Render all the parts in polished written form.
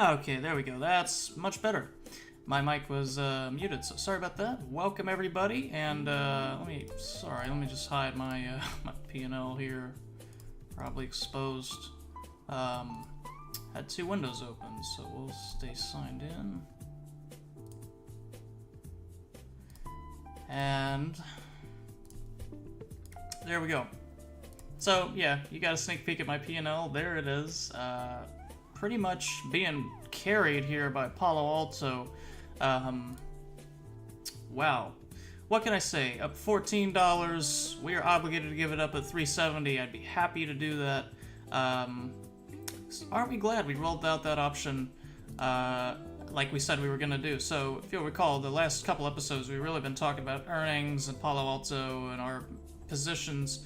Okay, there we go. That's much better. My mic was muted, so sorry about that. Welcome everybody, and let me just hide my my P&L here. Probably exposed. Had two windows open, so we'll stay signed in. And there we go. So yeah, you got a sneak peek at my P&L. There it is. Pretty much being carried here by Palo Alto. Wow. What can I say? Up $14. We are obligated to give it up at $3.70. I'd be happy to do that. Aren't we glad we rolled out that option like we said we were going to do? So, if you'll recall, the last couple episodes we've really been talking about earnings and Palo Alto and our positions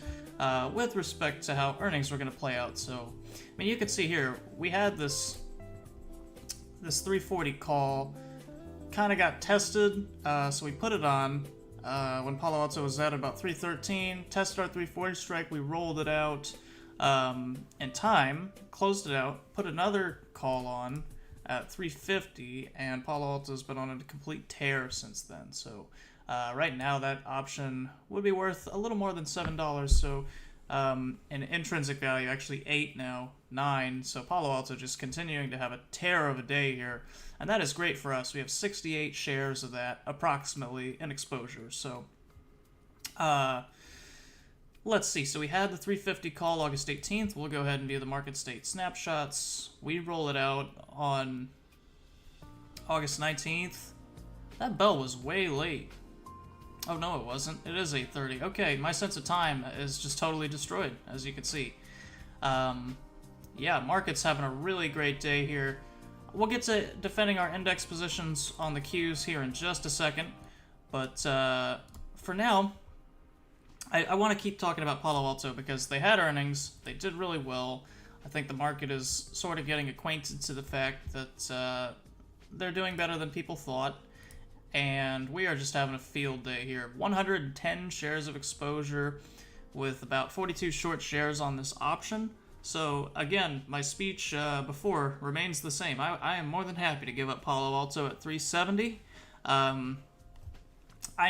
with respect to how earnings were going to play out. So, I mean, you can see here, we had this 340 call, kind of got tested, so we put it on when Palo Alto was at about 313, tested our 340 strike, we rolled it out in time, closed it out, put another call on at 350, and Palo Alto's been on a complete tear since then. So right now that option would be worth a little more than $7, so in intrinsic value, actually 8 now, 9, so Palo Alto just continuing to have a tear of a day here, and that is great for us. We have 68 shares of that, approximately, in exposure, so let's see. So we had the 350 call August 18th. We'll go ahead and view the market state snapshots. We roll it out on August 19th. That bell was way late. Oh, no, it wasn't. It is 8:30. Okay, my sense of time is just totally destroyed, as you can see. Yeah, market's having a really great day here. We'll get to defending our index positions on the Qs here in just a second. But for now, I want to keep talking about Palo Alto because they had earnings. They did really well. I think the market is sort of getting acquainted to the fact that they're doing better than people thought. And we are just having a field day here. 110 shares of exposure with about 42 short shares on this option. So again, my speech before remains the same. I am more than happy to give up Palo Alto at 370. I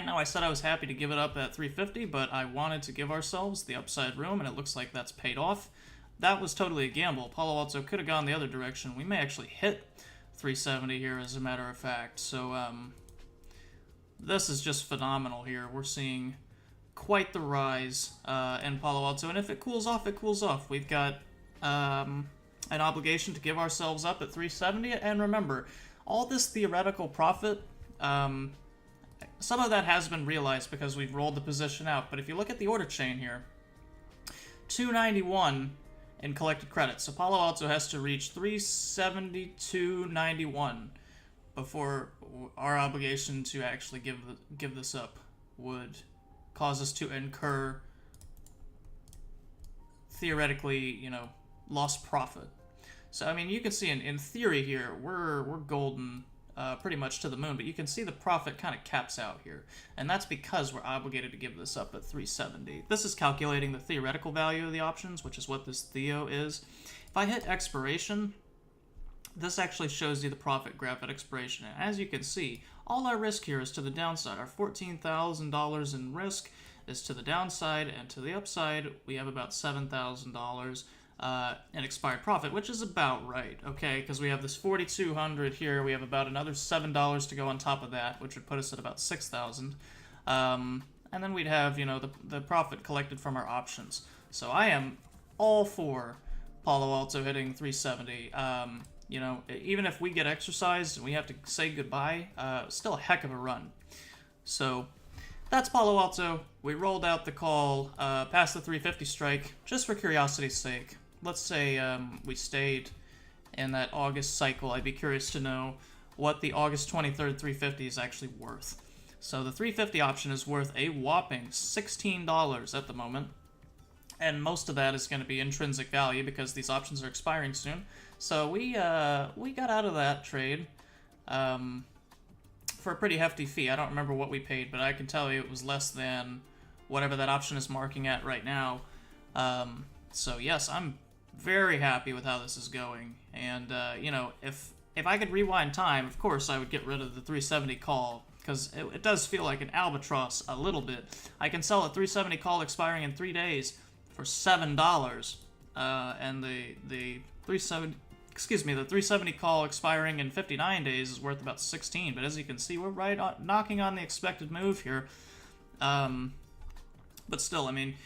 know I said I was happy to give it up at 350, but I wanted to give ourselves the upside room, and it looks like that's paid off. That was totally a gamble. Palo Alto could have gone the other direction. We may actually hit 370 here, as a matter of fact. So this is just phenomenal here. We're seeing quite the rise in Palo Alto, and if it cools off, it cools off. We've got an obligation to give ourselves up at 370, and remember, all this theoretical profit, some of that has been realized because we've rolled the position out, but if you look at the order chain here, 291 in collected credit, so Palo Alto has to reach 372.91 before our obligation to actually give this up would cause us to incur, theoretically, lost profit. So I mean, you can see in theory here we're golden pretty much to the moon, but you can see the profit kind of caps out here, and that's because we're obligated to give this up at 370. This is calculating the theoretical value of the options, which is what this Theo is. If I hit expiration, this actually shows you the profit graph at expiration, and as you can see, all our risk here is to the downside. Our $14,000 in risk is to the downside, and to the upside, we have about $7,000 in expired profit, which is about right, okay? Because we have this 4,200 here, we have about another $7 to go on top of that, which would put us at about 6,000. And then we'd have, the profit collected from our options. So I am all for Palo Alto hitting 370. Even if we get exercised and we have to say goodbye, still a heck of a run. So that's Palo Alto. We rolled out the call past the 350 strike just for curiosity's sake. Let's say we stayed in that August cycle. I'd be curious to know what the August 23rd 350 is actually worth. So the 350 option is worth a whopping $16 at the moment. And most of that is going to be intrinsic value because these options are expiring soon. So we got out of that trade for a pretty hefty fee. I don't remember what we paid, but I can tell you it was less than whatever that option is marking at right now. So yes, I'm very happy with how this is going. And if if I could rewind time, of course I would get rid of the 370 call, because it does feel like an albatross a little bit. I can sell a 370 call expiring in 3 days for $7, and the 370 call expiring in 59 days is worth about 16. But as you can see, we're right on, knocking on the expected move here. But still, I mean,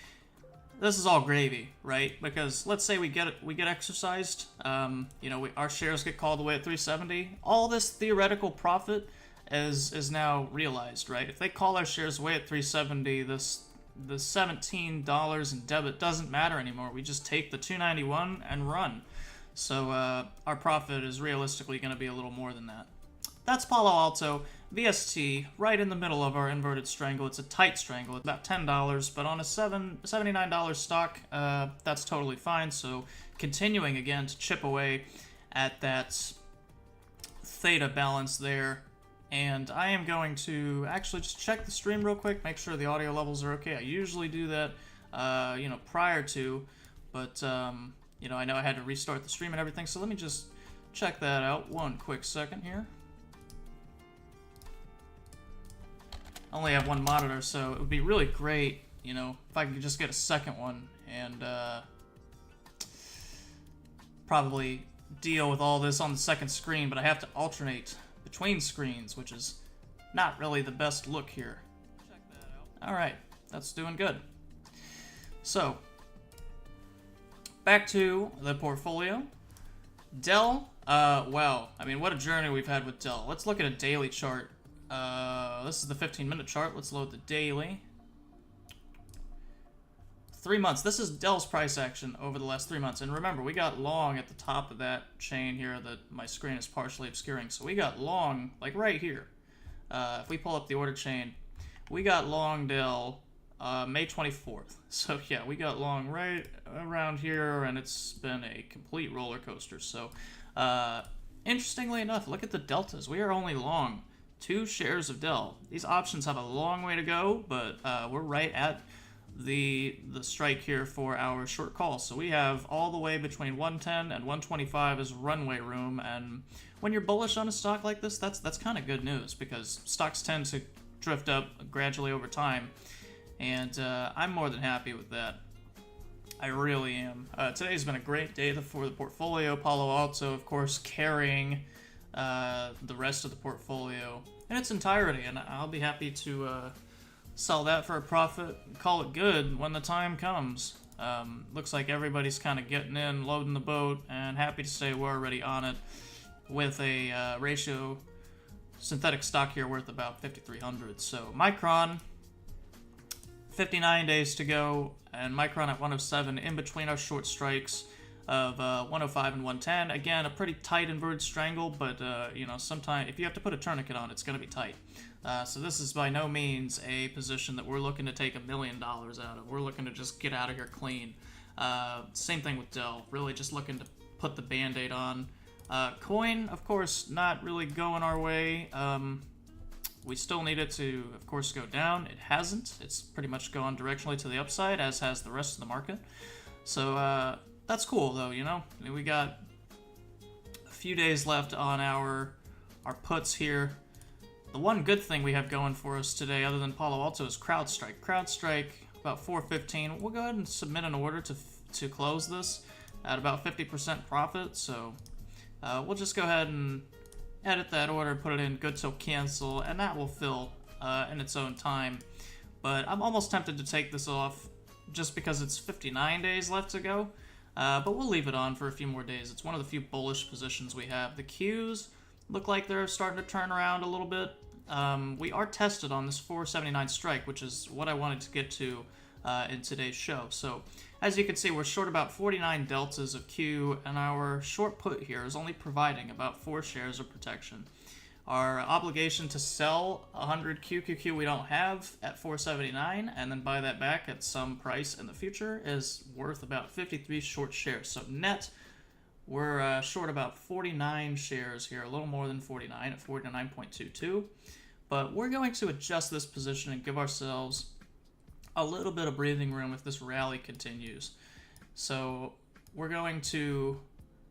this is all gravy, right? Because let's say we get exercised, our shares get called away at 370. All this theoretical profit is now realized, right? If they call our shares away at 370, the $17 in debit doesn't matter anymore. We just take the 291 and run. So our profit is realistically going to be a little more than that. That's Palo Alto. VST, right in the middle of our inverted strangle. It's a tight strangle. It's about $10, but on a $79 stock, that's totally fine. So continuing again to chip away at that theta balance there. And I am going to actually just check the stream real quick, make sure the audio levels are okay. I usually do that, prior to, but, I know I had to restart the stream and everything, so let me just check that out one quick second here. I only have one monitor, so it would be really great, if I could just get a second one and probably deal with all this on the second screen, but I have to alternate between screens, which is not really the best look here. Check that out. Alright, that's doing good. So, back to the portfolio. Dell, well, I mean, what a journey we've had with Dell. Let's look at a daily chart. This is the 15-minute chart. Let's load the daily. 3 months. This is Dell's price action over the last 3 months. And remember, we got long at the top of that chain here that my screen is partially obscuring. So we got long, like right here. If we pull up the order chain, we got long Dell May 24th. So yeah, we got long right around here, and it's been a complete roller coaster. So interestingly enough, look at the deltas. We are only long 2 shares of Dell. These options have a long way to go, but we're right at the strike here for our short call. So we have all the way between 110 and 125 as runway room, and when you're bullish on a stock like this, that's kind of good news, because stocks tend to drift up gradually over time, and I'm more than happy with that. I really am. Today's been a great day for the portfolio. Palo Alto, of course, carrying the rest of the portfolio in its entirety, and I'll be happy to sell that for a profit and call it good when the time comes. Looks like everybody's kind of getting in, loading the boat, and happy to say we're already on it with a ratio synthetic stock here worth about 5,300. So Micron, 59 days to go, and Micron at 107 in between our short strikes of 105 and 110. Again, a pretty tight inverted strangle, but sometimes if you have to put a tourniquet on, it's going to be tight. So this is by no means a position that we're looking to take $1 million out of. We're looking to just get out of here clean. Same thing with Dell. Really just looking to put the Band-Aid on. Coin, of course, not really going our way. We still need it to, of course, go down. It hasn't. It's pretty much gone directionally to the upside, as has the rest of the market. So that's cool, though, I mean, we got a few days left on our puts here. The one good thing we have going for us today, other than Palo Alto, is CrowdStrike. CrowdStrike, about 415. We'll go ahead and submit an order to close this at about 50% profit. So we'll just go ahead and edit that order, put it in good till cancel, and that will fill in its own time. But I'm almost tempted to take this off just because it's 59 days left to go. But we'll leave it on for a few more days. It's one of the few bullish positions we have. The Qs look like they're starting to turn around a little bit. We are tested on this 479 strike, which is what I wanted to get to in today's show. So as you can see, we're short about 49 deltas of Q, and our short put here is only providing about 4 shares of protection. Our obligation to sell 100 QQQ we don't have at 479 and then buy that back at some price in the future is worth about 53 short shares. So net, we're short about 49 shares here, a little more than 49 at 49.22. But we're going to adjust this position and give ourselves a little bit of breathing room if this rally continues. So we're going to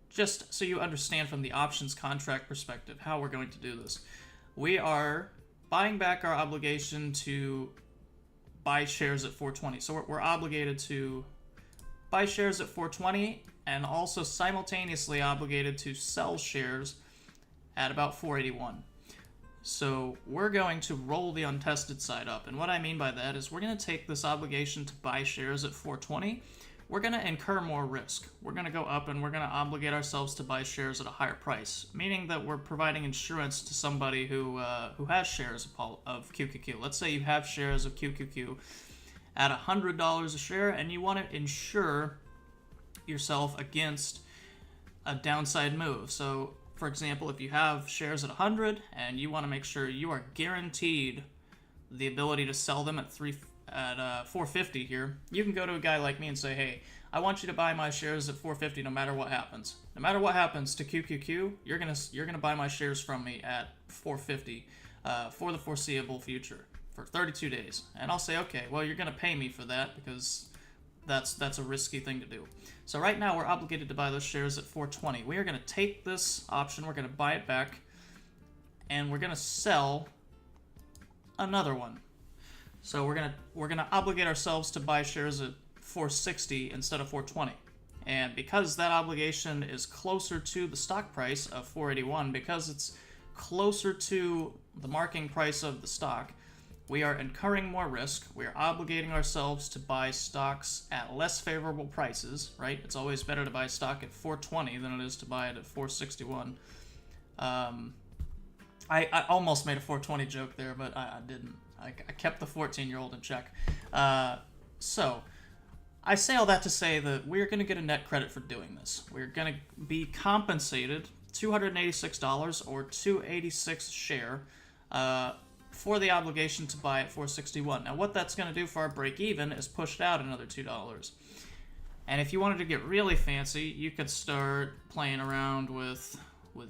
just so you understand from the options contract perspective how we're going to do this. We are buying back our obligation to buy shares at 420. So we're obligated to buy shares at 420 and also simultaneously obligated to sell shares at about 481. So we're going to roll the untested side up. And what I mean by that is we're going to take this obligation to buy shares at 420. We're going to incur more risk. We're going to go up and we're going to obligate ourselves to buy shares at a higher price, meaning that we're providing insurance to somebody who has shares of QQQ. Let's say you have shares of QQQ at $100 a share and you want to insure yourself against a downside move. So, for example, if you have shares at 100 and you want to make sure you are guaranteed the ability to sell them at 450 here, you can go to a guy like me and say, hey, I want you to buy my shares at 450 no matter what happens. No matter what happens to QQQ, you're gonna buy my shares from me at 450 for the foreseeable future for 32 days. And I'll say, okay, well, you're gonna pay me for that because that's a risky thing to do. So right now we're obligated to buy those shares at 420. We are gonna take this option, we're gonna buy it back, and we're gonna sell another one. So we're gonna obligate ourselves to buy shares at 460 instead of 420. And because that obligation is closer to the stock price of 481, because it's closer to the marking price of the stock, we are incurring more risk. We are obligating ourselves to buy stocks at less favorable prices, right? It's always better to buy stock at 420 than it is to buy it at 461. I almost made a 420 joke there, but I didn't. I kept the 14-year-old in check. So I say all that to say that we're going to get a net credit for doing this. We're going to be compensated $286 or $286 a share for the obligation to buy at 461. Now what that's going to do for our break even is push it out another $2. And if you wanted to get really fancy, you could start playing around with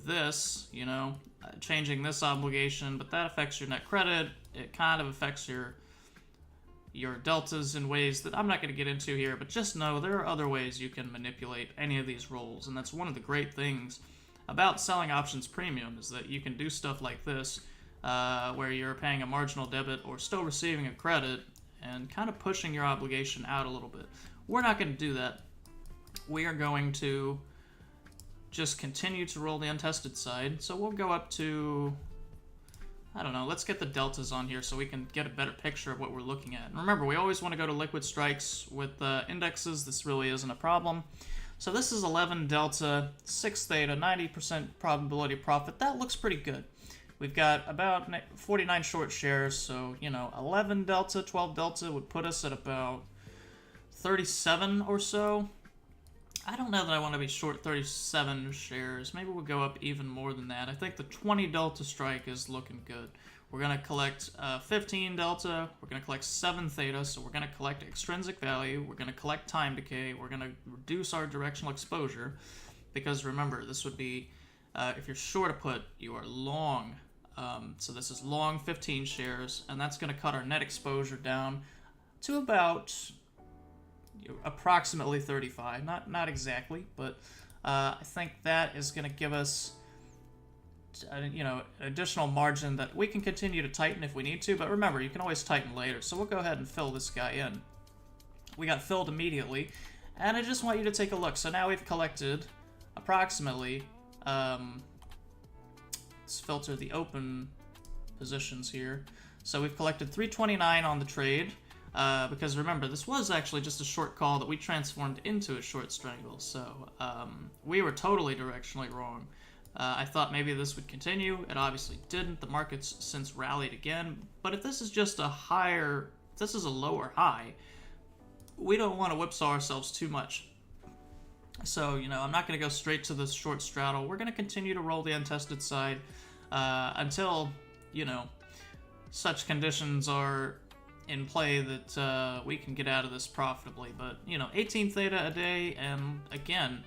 this, you know, changing this obligation, but that affects your net credit. It kind of affects your deltas in ways that I'm not going to get into here, but just know there are other ways you can manipulate any of these roles, and that's one of the great things about selling options premium is that you can do stuff like this where you're paying a marginal debit or still receiving a credit and kind of pushing your obligation out a little bit. We're not going to do that. We are going to just continue to roll the untested side. So we'll go up to, I don't know, let's get the deltas on here so we can get a better picture of what we're looking at. And remember, we always want to go to liquid strikes with indexes. This really isn't a problem. So this is 11 delta, 6 theta, 90% probability of profit. That looks pretty good. We've got about 49 short shares, so, you know, 11 delta, 12 delta would put us at about 37 or so. I don't know that I want to be short 37 shares. Maybe we'll go up even more than that. I think the 20 delta strike is looking good. We're going to collect 15 delta. We're going to collect 7 theta. So we're going to collect extrinsic value. We're going to collect time decay. We're going to reduce our directional exposure. Because remember, this would be, if you're short a put, you are long. So this is long 15 shares. And that's going to cut our net exposure down to about approximately 35, not exactly, but I think that is going to give us additional margin that we can continue to tighten if we need to. But remember, you can always tighten later. So we'll go ahead and fill this guy in. We got filled immediately, and I just want you to take a look. So now we've collected approximately, let's filter the open positions here. So we've collected 329 on the trade. Because remember, this was actually just a short call that we transformed into a short strangle, so we were totally directionally wrong. I thought maybe this would continue. It obviously didn't. The market's since rallied again, but if this is just this is a lower high, we don't want to whipsaw ourselves too much. So, you know, I'm not going to go straight to the short straddle. We're going to continue to roll the untested side until, you know, such conditions are in play that we can get out of this profitably. But, you know, 18 theta a day, and again,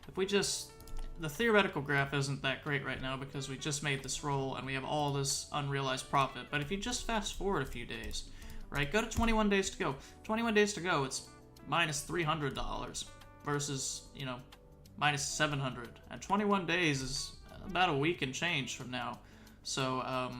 if we just, the theoretical graph isn't that great right now because we just made this roll and we have all this unrealized profit. But if you just fast forward a few days, right, go to 21 days to go. 21 days to go, it's minus $300 versus, you know, minus 700. And 21 days is about a week and change from now. So,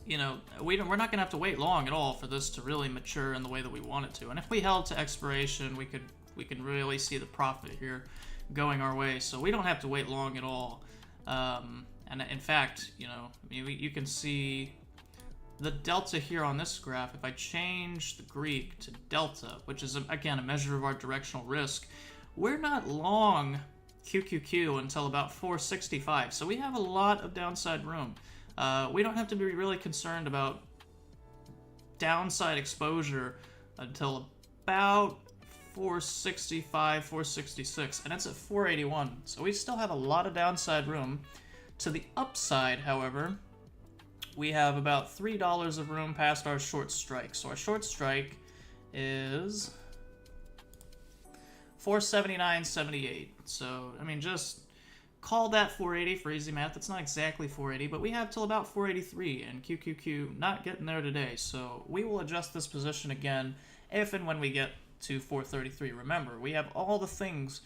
you know, we're not going to have to wait long at all for this to really mature in the way that we want it to. And if we held to expiration, we can really see the profit here going our way. So we don't have to wait long at all. And in fact, you know, I mean, you can see the delta here on this graph. If I change the Greek to delta, which is, again, a measure of our directional risk, we're not long QQQ until about 465. So we have a lot of downside room. We don't have to be really concerned about downside exposure until about 465, 466, and it's at 481. So we still have a lot of downside room. To the upside, however, we have about $3 of room past our short strike. So our short strike is 479.78. So, I mean, just call that 480 for easy math. It's not exactly 480, but we have till about 483, and QQQ not getting there today. So we will adjust this position again if and when we get to 433. Remember, we have all the things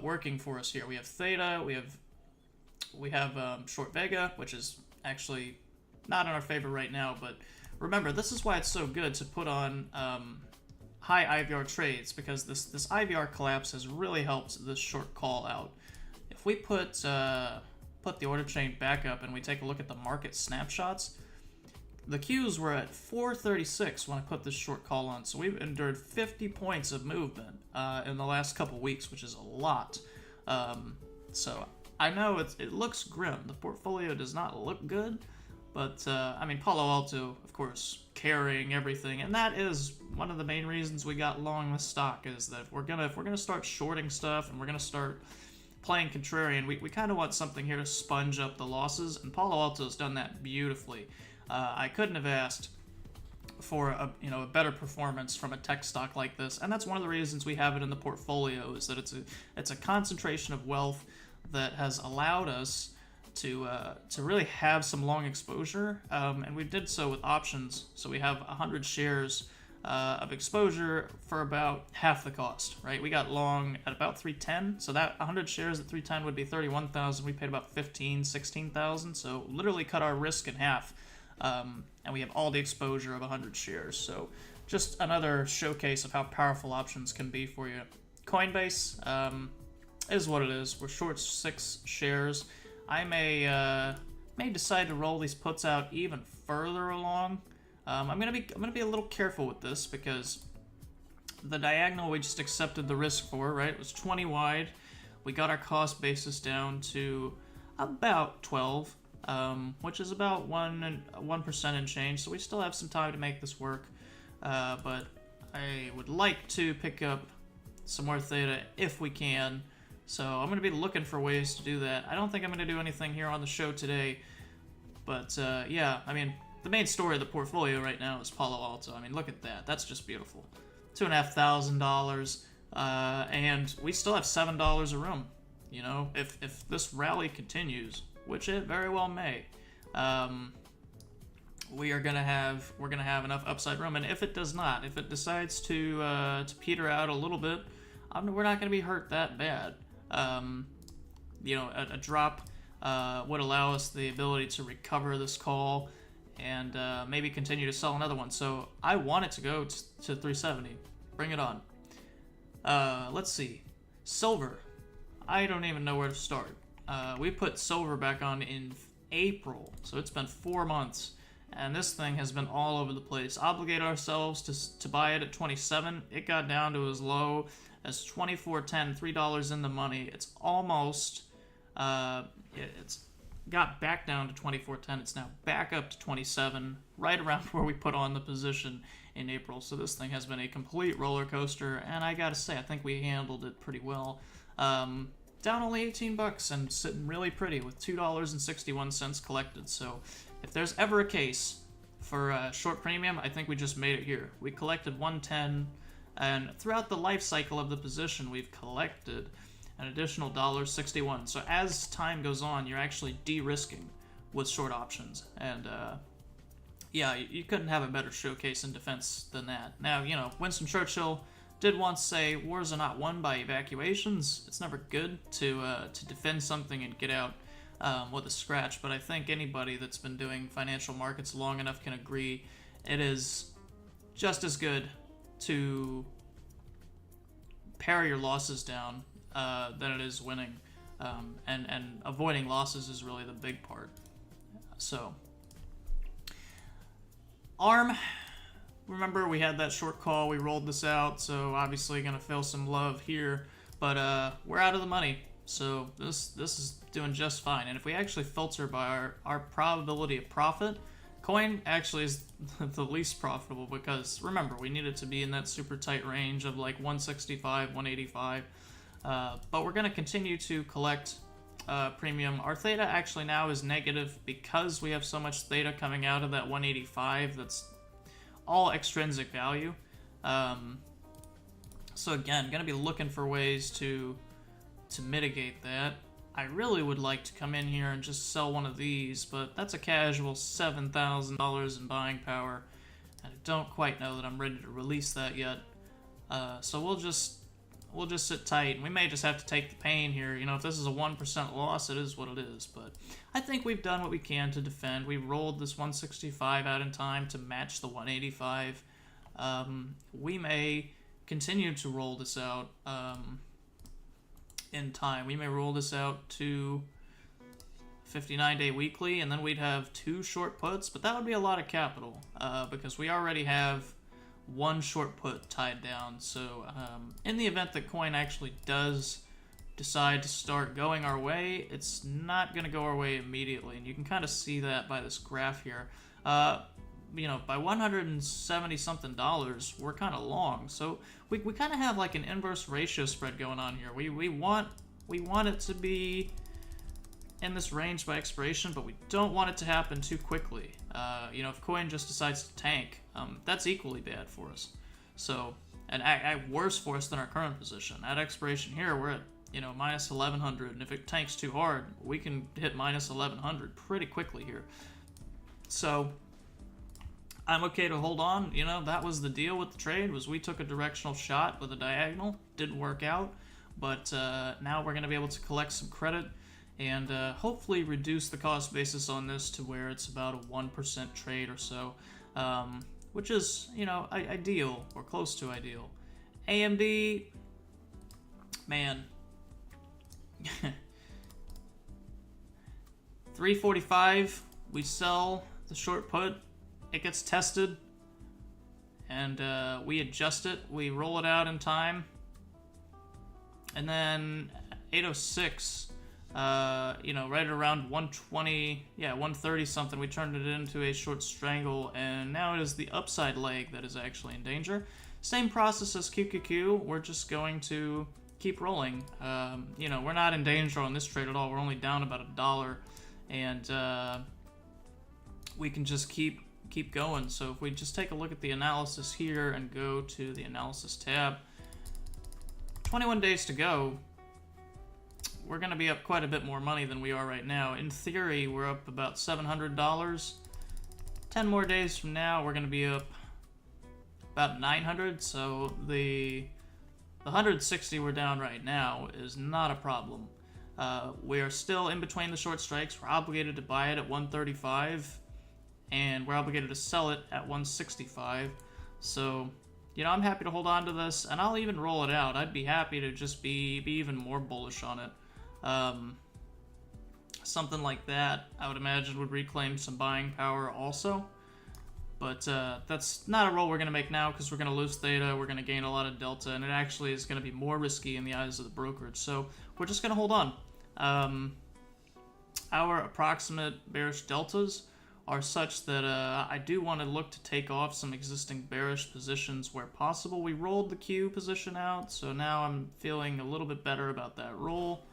working for us here. We have theta, we have short vega, which is actually not in our favor right now, but remember, this is why it's so good to put on high IVR trades, because this IVR collapse has really helped this short call out. If we put the order chain back up and we take a look at the market snapshots, the Qs were at 436 when I put this short call on, so we've endured 50 points of movement in the last couple weeks, which is a lot. So I know it looks grim. The portfolio does not look good, but I mean, Palo Alto, of course, carrying everything, and that is one of the main reasons we got long this stock, is that if we're gonna start shorting stuff and we're gonna start playing contrarian, we kind of want something here to sponge up the losses, and Palo Alto's done that beautifully. I couldn't have asked for a better performance from a tech stock like this, and that's one of the reasons we have it in the portfolio, is that it's a concentration of wealth that has allowed us to really have some long exposure, and we did so with options. So we have 100 shares of exposure for about half the cost, right? We got long at about 310, so that 100 shares at 310 would be 31,000. We paid about 16,000, so literally cut our risk in half, and we have all the exposure of 100 shares. So just another showcase of how powerful options can be for you. Coinbase is what it is. We're short 6 shares. I may decide to roll these puts out even further along. I'm gonna be a little careful with this, because the diagonal we just accepted the risk for, right? It was 20 wide. We got our cost basis down to about 12, which is about 1% and change. So we still have some time to make this work, but I would like to pick up some more theta if we can. So I'm going to be looking for ways to do that. I don't think I'm going to do anything here on the show today, but yeah, I mean, the main story of the portfolio right now is Palo Alto. I mean, look at that. That's just beautiful. $2,500, and we still have $7 of room. You know, if this rally continues, which it very well may, we're gonna have enough upside room. And if it does not, if it decides to peter out a little bit, we're not gonna be hurt that bad. You know, a drop would allow us the ability to recover this call and maybe continue to sell another one. So I want it to go to 370. Bring it on. Let's see. Silver. I don't even know where to start. We put silver back on in April, so it's been 4 months, and this thing has been all over the place. Obligated ourselves to buy it at 27. It got down to as low as 24.10, $3 in the money. It's almost, it's got back down to 24.10. It's now back up to 27, right around where we put on the position in April. So this thing has been a complete roller coaster, and I gotta say, I think we handled it pretty well. Down only 18 bucks and sitting really pretty with $2.61 collected. So if there's ever a case for a short premium, I think we just made it here. We collected 110, and throughout the life cycle of the position, we've collected an additional $1.61. So as time goes on, you're actually de-risking with short options. And yeah, you couldn't have a better showcase in defense than that. Now, you know, Winston Churchill did once say wars are not won by evacuations. It's never good to defend something and get out with a scratch, but I think anybody that's been doing financial markets long enough can agree it is just as good to pare your losses down than it is winning. And avoiding losses is really the big part. So, ARM, remember we had that short call, we rolled this out, so obviously gonna feel some love here, but we're out of the money, so this is doing just fine. And if we actually filter by our probability of profit, coin actually is the least profitable, because remember, we need it to be in that super tight range of like 165, 185, but we're gonna continue to collect premium. Our theta actually now is negative because we have so much theta coming out of that 185 that's all extrinsic value. So again, gonna be looking for ways to mitigate that. I really would like to come in here and just sell one of these, but that's a casual $7,000 in buying power, and I don't quite know that I'm ready to release that yet. So we'll just sit tight, and we may just have to take the pain here. You know, if this is a 1% loss, it is what it is, but I think we've done what we can to defend. We rolled this 165 out in time to match the 185. We may continue to roll this out in time. We may roll this out to 59-day weekly, and then we'd have 2 short puts, but that would be a lot of capital, because we already have 1 short put tied down. So in the event that coin actually does decide to start going our way, it's not going to go our way immediately, and you can kind of see that by this graph here. You know, by $170 something, we're kind of long, so we kind of have like an inverse ratio spread going on here. We want it to be in this range by expiration, but we don't want it to happen too quickly. You know, if coin just decides to tank, that's equally bad for us. So, and worse for us than our current position. At expiration here, we're at, you know, minus 1100, and if it tanks too hard, we can hit minus 1100 pretty quickly here. So, I'm okay to hold on. You know, that was the deal with the trade, was we took a directional shot with a diagonal. Didn't work out, but now we're going to be able to collect some credit and hopefully reduce the cost basis on this to where it's about a 1% trade or so, which is, you know, ideal, or close to ideal. AMD, man, 345, we sell the short put, it gets tested, and we adjust it, we roll it out in time, and then 806, you know, right around 120, yeah, 130 something, we turned it into a short strangle, and now it is the upside leg that is actually in danger. Same process as QQQ, we're just going to keep rolling. You know, we're not in danger on this trade at all, we're only down about $1, and we can just keep going. So if we just take a look at the analysis here and go to the analysis tab, 21 days to go, we're going to be up quite a bit more money than we are right now. In theory, we're up about $700. 10 more days from now, we're going to be up about 900. So the 160 we're down right now is not a problem. We are still in between the short strikes. We're obligated to buy it at 135, and we're obligated to sell it at 165. So, you know, I'm happy to hold on to this, and I'll even roll it out. I'd be happy to just be even more bullish on it. Something like that, I would imagine, would reclaim some buying power also. But that's not a roll we're going to make now, because we're going to lose theta, we're going to gain a lot of delta, and it actually is going to be more risky in the eyes of the brokerage. So we're just going to hold on. Our approximate bearish deltas are such that I do want to look to take off some existing bearish positions where possible. We rolled the Q position out, so now I'm feeling a little bit better about that roll.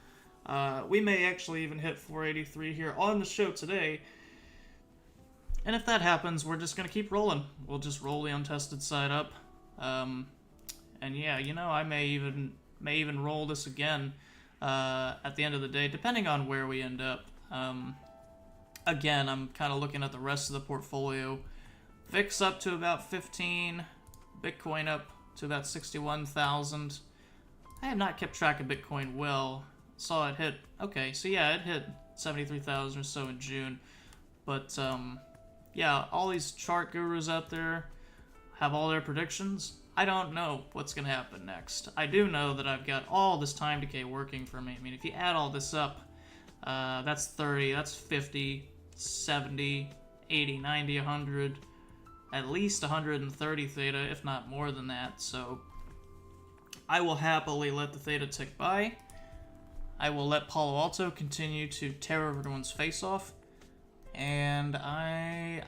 We may actually even hit 483 here on the show today. And if that happens, we're just going to keep rolling. We'll just roll the untested side up. And yeah, you know, I may even roll this again at the end of the day, depending on where we end up. Again, I'm kind of looking at the rest of the portfolio. VIX up to about 15, Bitcoin up to that 61,000. I have not kept track of Bitcoin well. Saw it hit, okay, so yeah, it hit 73,000 or so in June. But, yeah, all these chart gurus out there have all their predictions. I don't know what's going to happen next. I do know that I've got all this time decay working for me. I mean, if you add all this up, that's 30, that's 50, 70, 80, 90, 100, at least 130 theta, if not more than that. So I will happily let the theta tick by. I will let Palo Alto continue to tear everyone's face off. And I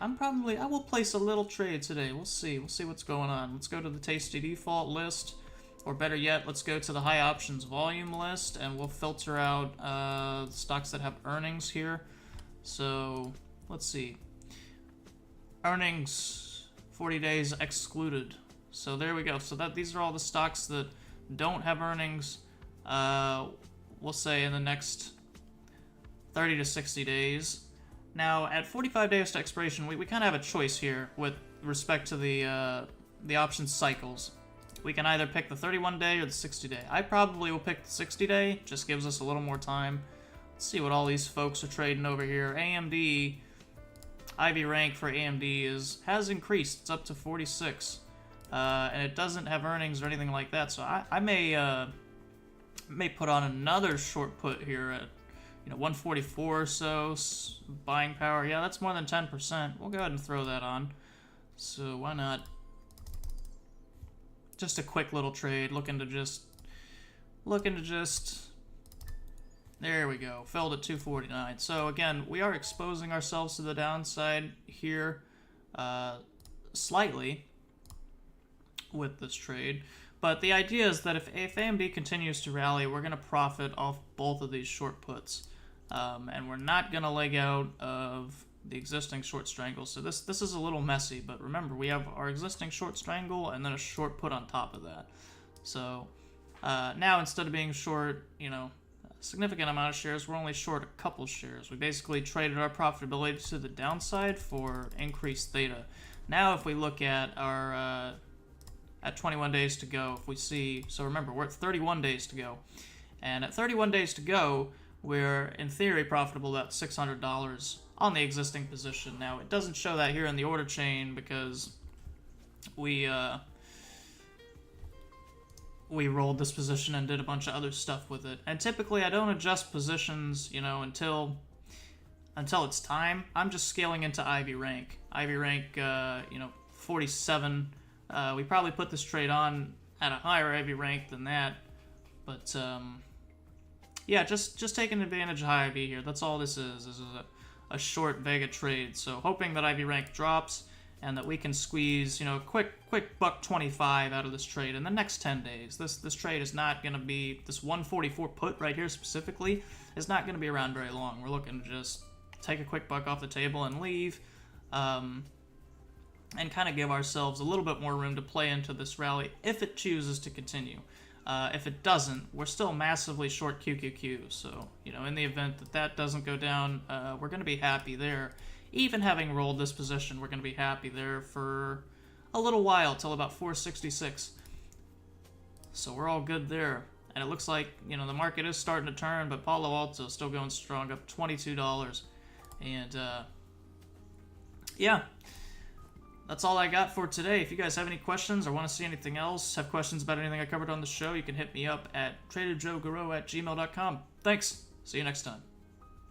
will place a little trade today. We'll see what's going on. Let's go to the Tasty Default list, or better yet, let's go to the High Options Volume list, and we'll filter out stocks that have earnings here. So let's see, earnings 40 days excluded. So there we go. So these are all the stocks that don't have earnings. We'll say in the next 30 to 60 days. Now, at 45 days to expiration, we kind of have a choice here with respect to the option cycles. We can either pick the 31-day or the 60-day. I probably will pick the 60-day, just gives us a little more time. Let's see what all these folks are trading over here. AMD, IV rank for AMD has increased. It's up to 46. And it doesn't have earnings or anything like that, so I may put on another short put here at 144 or so, buying power. Yeah, that's more than 10%. We'll go ahead and throw that on. So why not? Just a quick little trade, looking to just, there we go, filled at 249. So again, we are exposing ourselves to the downside here, slightly, with this trade. But the idea is that if AMD continues to rally, we're going to profit off both of these short puts. And we're not going to leg out of the existing short strangle. So this is a little messy, but remember, we have our existing short strangle and then a short put on top of that. So now instead of being short, a significant amount of shares, we're only short a couple shares. We basically traded our profitability to the downside for increased theta. Now if we look at our at 21 days to go, if we see, so remember, we're at 31 days to go. And at 31 days to go, we're, in theory, profitable at $600 on the existing position. Now, it doesn't show that here in the order chain because we rolled this position and did a bunch of other stuff with it. And typically, I don't adjust positions, until it's time. I'm just scaling into IV rank. IV rank, 47. We probably put this trade on at a higher IV rank than that, but yeah, just taking advantage of high IV here. That's all this is. This is a short Vega trade. So hoping that IV rank drops and that we can squeeze, quick $1.25 out of this trade in the next 10 days. This trade is not going to be, this 144 put right here specifically is not going to be around very long. We're looking to just take a quick buck off the table and leave. And kind of give ourselves a little bit more room to play into this rally if it chooses to continue. If it doesn't, we're still massively short QQQ, so, in the event that doesn't go down, we're going to be happy there. Even having rolled this position, we're going to be happy there for a little while, till about 466. So we're all good there. And it looks like, the market is starting to turn, but Palo Alto is still going strong, up $22. And, yeah. That's all I got for today. If you guys have any questions or want to see anything else, have questions about anything I covered on the show, you can hit me up at traderjoeguru@gmail.com. Thanks. See you next time.